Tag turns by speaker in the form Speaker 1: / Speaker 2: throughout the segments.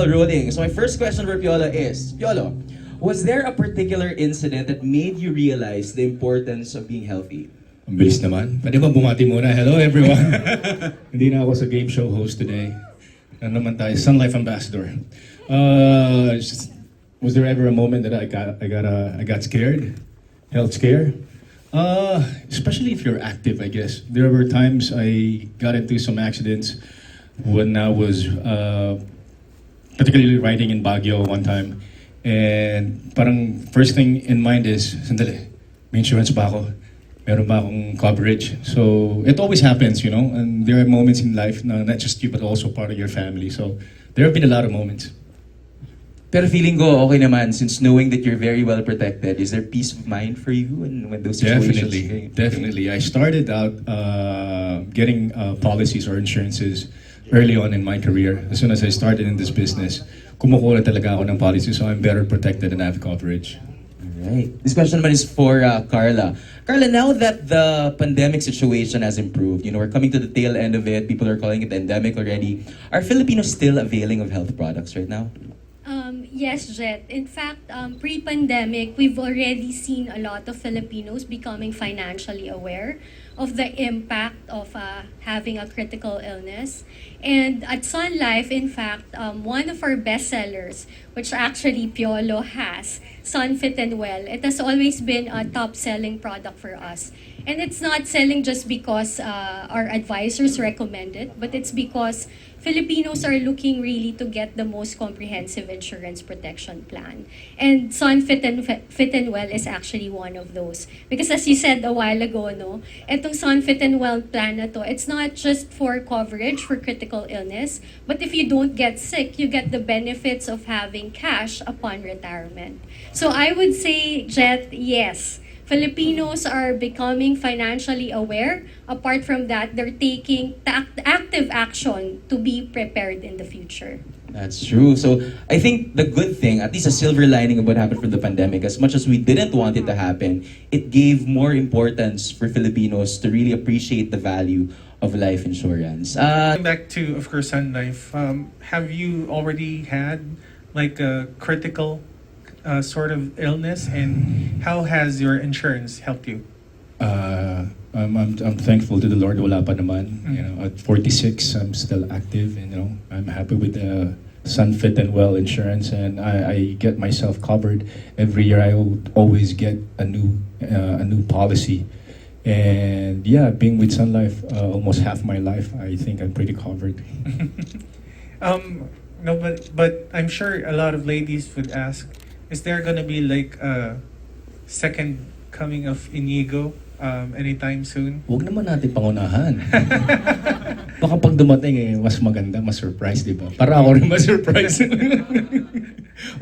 Speaker 1: ball rolling. So my first question for Piolo is, Piolo, was there a particular incident that made you realize the importance of being healthy?
Speaker 2: Ang bilis naman. Pwede ba bumati muna? Hello everyone! Hindi na ako sa game show host today. Ano naman tayo? Sun Life Ambassador. Was there ever a moment that I got scared? Health scare? Especially if you're active, I guess. There were times I got into some accidents when I was particularly riding in Baguio one time. And parang first thing in mind is, sandali, may insurance ba ako? Meron ba akong coverage? So it always happens, you know, and there are moments in life, not just you, but also part of your family. So there have been a lot of moments.
Speaker 1: Pero feeling ko okay naman since knowing that you're very well protected. Is there peace of mind for you when those situations
Speaker 2: Definitely. I started out getting policies or insurances early on in my career. As soon as I started in this business, kumukuha talaga ako ng policy, so I'm better protected and have coverage.
Speaker 1: Alright. This question naman is for Carla. Carla, now that the pandemic situation has improved, you know, we're coming to the tail end of it, people are calling it endemic already. Are Filipinos still availing of health products right now?
Speaker 3: Yes, Jet. In fact, pre-pandemic, we've already seen a lot of Filipinos becoming financially aware of the impact of having a critical illness. And at Sun Life, in fact, one of our bestsellers, which actually Piolo has, Sun Fit and Well, it has always been a top-selling product for us. And it's not selling just because our advisors recommend it, but it's because Filipinos are looking really to get the most comprehensive insurance protection plan. And Sun Fit and Well is actually one of those. Because as you said a while ago, no, itong Sun Fit and Well plan na to, it's not just for coverage for critical illness, but if you don't get sick, you get the benefits of having cash upon retirement. So I would say, Jet, yes. Filipinos are becoming financially aware. Apart from that, they're taking active action to be prepared in the future.
Speaker 1: That's true. So I think the good thing, at least a silver lining of what happened from the pandemic, as much as we didn't want it to happen, it gave more importance for Filipinos to really appreciate the value of life insurance.
Speaker 4: Going back to, of course, Sun Life, have you already had like a critical sort of illness, and how has your insurance helped you?
Speaker 2: I'm thankful to the Lord. Wala pa naman. You know, at 46, I'm still active. And, you know, I'm happy with the Sun Fit and Well insurance, and I get myself covered every year. I always get a new policy, and yeah, being with Sun Life almost half my life, I think I'm pretty covered.
Speaker 4: No, but I'm sure a lot of ladies would ask, is there gonna be like a second coming of Inigo anytime soon?
Speaker 2: Huwag naman natin pangunahan. Baka pag dumating mas maganda, mas surprise, di ba? Para ako rin mas surprise.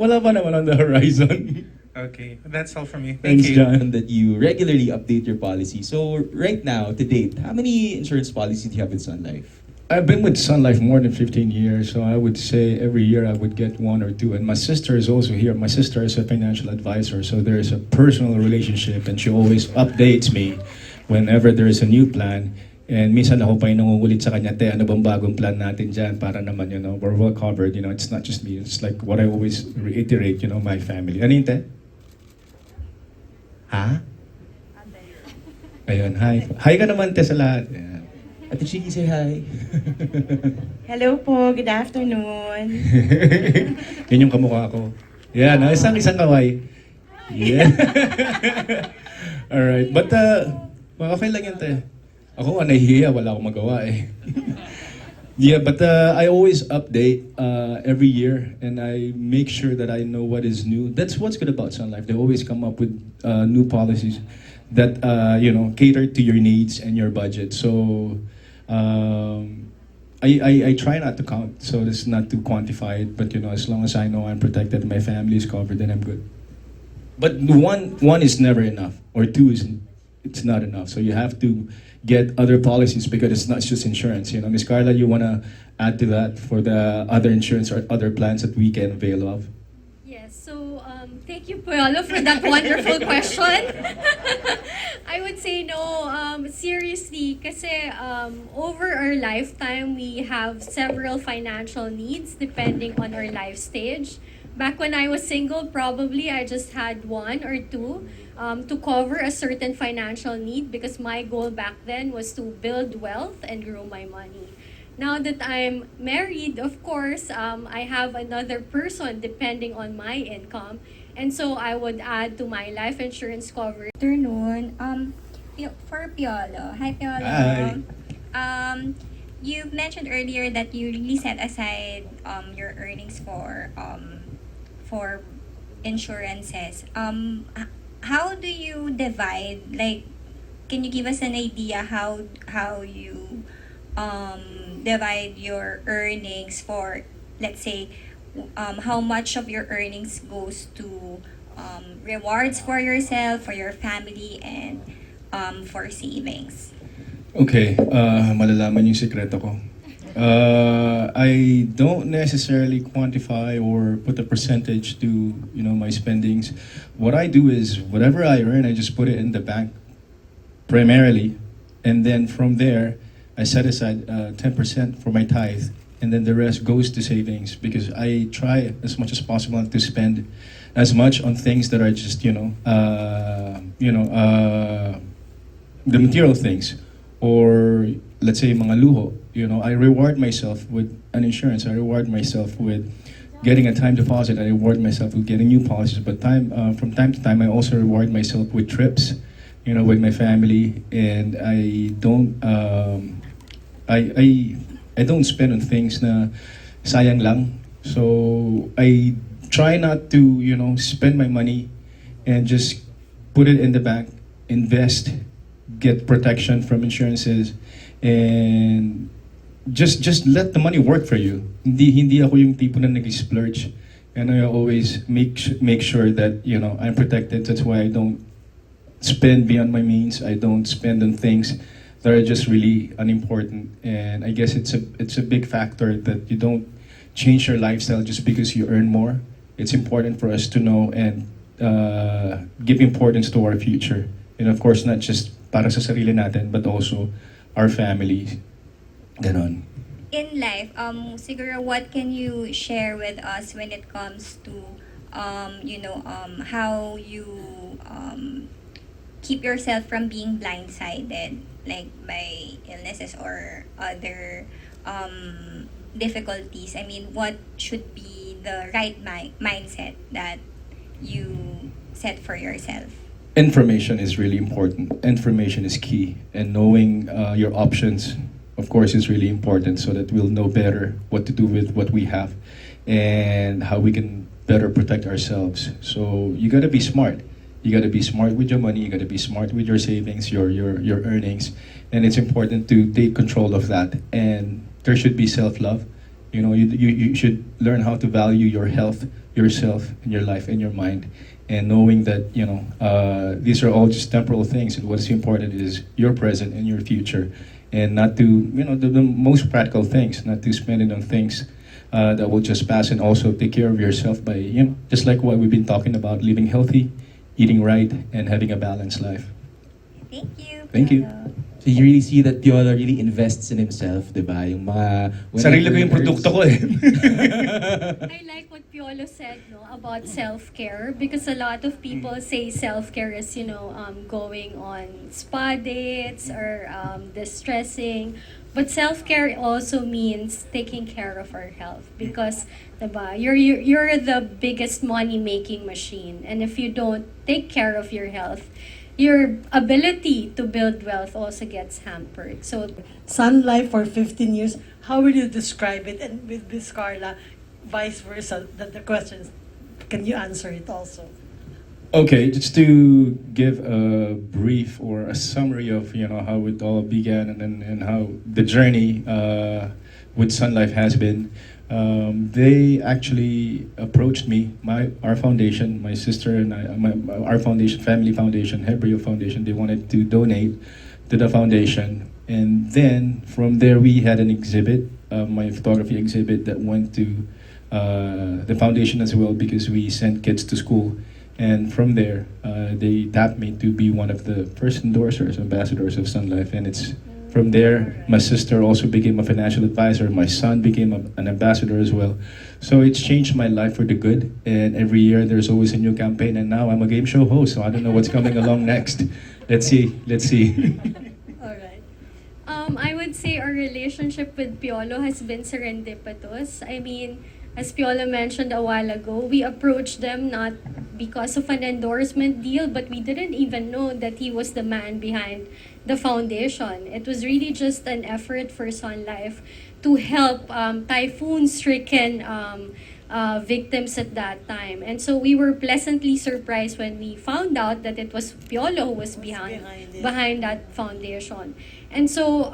Speaker 2: Wala pa naman on the horizon.
Speaker 4: Okay, that's all from me. Thank
Speaker 2: Thanks,
Speaker 4: you.
Speaker 2: John.
Speaker 1: That you regularly update your policy. So right now, to date, how many insurance policies do you have with Sun Life?
Speaker 2: I've been with Sun Life more than 15 years, so I would say every year I would get one or two. And my sister is also here. My sister is a financial advisor, so there is a personal relationship, and she always updates me whenever there is a new plan. And minsan ako pa yung nangungulit sa kanya, te, ano bang bagong plan natin dyan para naman, you know, we're well covered. You know, it's not just me. It's like what I always reiterate, you know, my family. Ano yun, te? Ha? Ayun, hi. Hi ka naman, te, sa lahat. Yeah.
Speaker 1: Ate Chiki, say hi.
Speaker 5: Hello po, good afternoon.
Speaker 2: Yan yung kamukha ko. Yan, isang kaway. Yeah. Alright, but okay lang yan, te. Ako, nahihiya, wala akong magawa eh. Yeah, but I always update every year, and I make sure that I know what is new. That's what's good about Sun Life. They always come up with new policies that you know, cater to your needs and your budget. So I try not to count, so it's not to quantify it. But you know, as long as I know I'm protected, my family is covered, then I'm good. But one is never enough, or two is it's not enough. So you have to get other policies because it's not just insurance. You know, Miss Carla, you wanna add to that for the other insurance or other plans that we can avail of?
Speaker 3: Yes, so Thank you, Piolo, for that wonderful question. I would say no. Seriously, kasi over our lifetime, we have several financial needs depending on our life stage. Back when I was single, probably I just had one or two to cover a certain financial need because my goal back then was to build wealth and grow my money. Now that I'm married, of course, I have another person depending on my income. And so I would add to my life insurance coverage.
Speaker 6: Afternoon. For Piolo. Hi, Piolo.
Speaker 2: Hi.
Speaker 6: You've mentioned earlier that you really set aside your earnings for insurances. How do you divide? Like, can you give us an idea how you divide your earnings for, let's say, how much of your earnings goes to rewards for yourself, for your family, and for savings?
Speaker 2: Okay, malalaman yung sekreto ko. I don't necessarily quantify or put a percentage to, my spendings. What I do is whatever I earn, I just put it in the bank primarily, and then from there, I set aside 10% for my tithe, and then the rest goes to savings because I try as much as possible not to spend as much on things that are just the material things, or let's say mga luho. I reward myself with an insurance. I reward myself with getting a time deposit. I reward myself with getting new policies. But from time to time, I also reward myself with trips, with my family, and I don't I don't spend on things na sayang lang. So I try not to spend my money and just put it in the bank, invest, get protection from insurances, and just let the money work for you. Hindi ako yung tipo na nag-splurge, and I always make sure that I'm protected. That's why I don't spend beyond my means. I don't spend on things that are just really unimportant. And I guess it's a big factor that you don't change your lifestyle just because you earn more. It's important for us to know and give importance to our future. And of course, not just para sa sarili natin, but also our families. Ganon.
Speaker 6: In life, siguro what can you share with us when it comes to, how you keep yourself from being blindsided, like by illnesses or other difficulties? I mean, what should be the right mindset that you set for yourself?
Speaker 2: Information is really important. Information is key, and knowing your options, of course, is really important, so that we'll know better what to do with what we have and how we can better protect ourselves. So you gotta be smart. You gotta be smart with your money. You gotta be smart with your savings, your earnings, and it's important to take control of that. And there should be self-love. You should learn how to value your health, yourself, and your life and your mind. And knowing that these are all just temporal things, and what's important is your present and your future, and not to the most practical things, not to spend it on things that will just pass, and also take care of yourself by just like what we've been talking about, living healthy, eating right, and having a balanced life.
Speaker 6: Thank you.
Speaker 2: Thank you.
Speaker 6: Piolo.
Speaker 1: So you really see that Piolo really invests in himself, di ba? Yung mga...
Speaker 2: Sarili ko yung produkto ko eh.
Speaker 3: I like what Piolo said about self-care, because a lot of people say self-care is, going on spa dates or distressing. But self-care also means taking care of our health, because diba, you're the biggest money-making machine. And if you don't take care of your health, your ability to build wealth also gets hampered. So
Speaker 7: Sun Life for 15 years. How will you describe it? And with Miss Carla, vice versa, the questions, can you answer it also?
Speaker 2: Okay, just to give a brief or a summary of how it all began, and how the journey with Sun Life has been. They actually approached me, our foundation, my sister and I, our foundation, family foundation, Hebreo Foundation. They wanted to donate to the foundation, and then from there we had an exhibit, my photography exhibit that went to the foundation as well, because we sent kids to school. And from there, they tapped me to be one of the first endorsers, ambassadors of Sun Life. And it's from there, my sister also became a financial advisor. My son became an ambassador as well. So it's changed my life for the good. And every year, there's always a new campaign. And now I'm a game show host, so I don't know what's coming along next. Let's see. Let's see.
Speaker 3: All right. I would say our relationship with Piolo has been serendipitous. I mean, as Piolo mentioned a while ago, we approached them not because of an endorsement deal, but we didn't even know that he was the man behind the foundation. It was really just an effort for Sun Life to help typhoon-stricken victims at that time. And so we were pleasantly surprised when we found out that it was Piolo who was behind that foundation. And so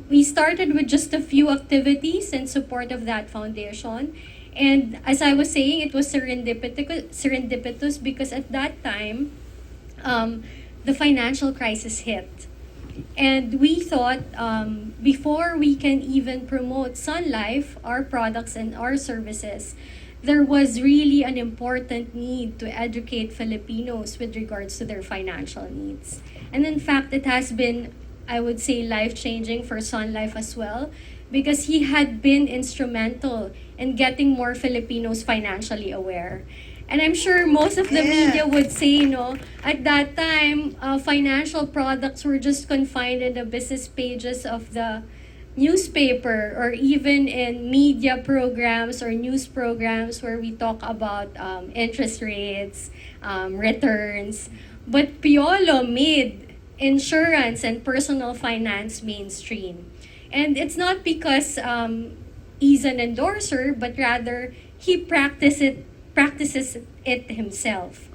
Speaker 3: we started with just a few activities in support of that foundation. And as I was saying, it was serendipitous because at that time, the financial crisis hit. And we thought before we can even promote Sun Life, our products and our services, there was really an important need to educate Filipinos with regards to their financial needs. And in fact, it has been, I would say, life-changing for Sun Life as well, because he had been instrumental in getting more Filipinos financially aware. And I'm sure most of the media would say, at that time, financial products were just confined in the business pages of the newspaper or even in media programs or news programs where we talk about interest rates, returns. But Piolo made insurance and personal finance mainstream. And it's not because he's an endorser, but rather he practices it himself.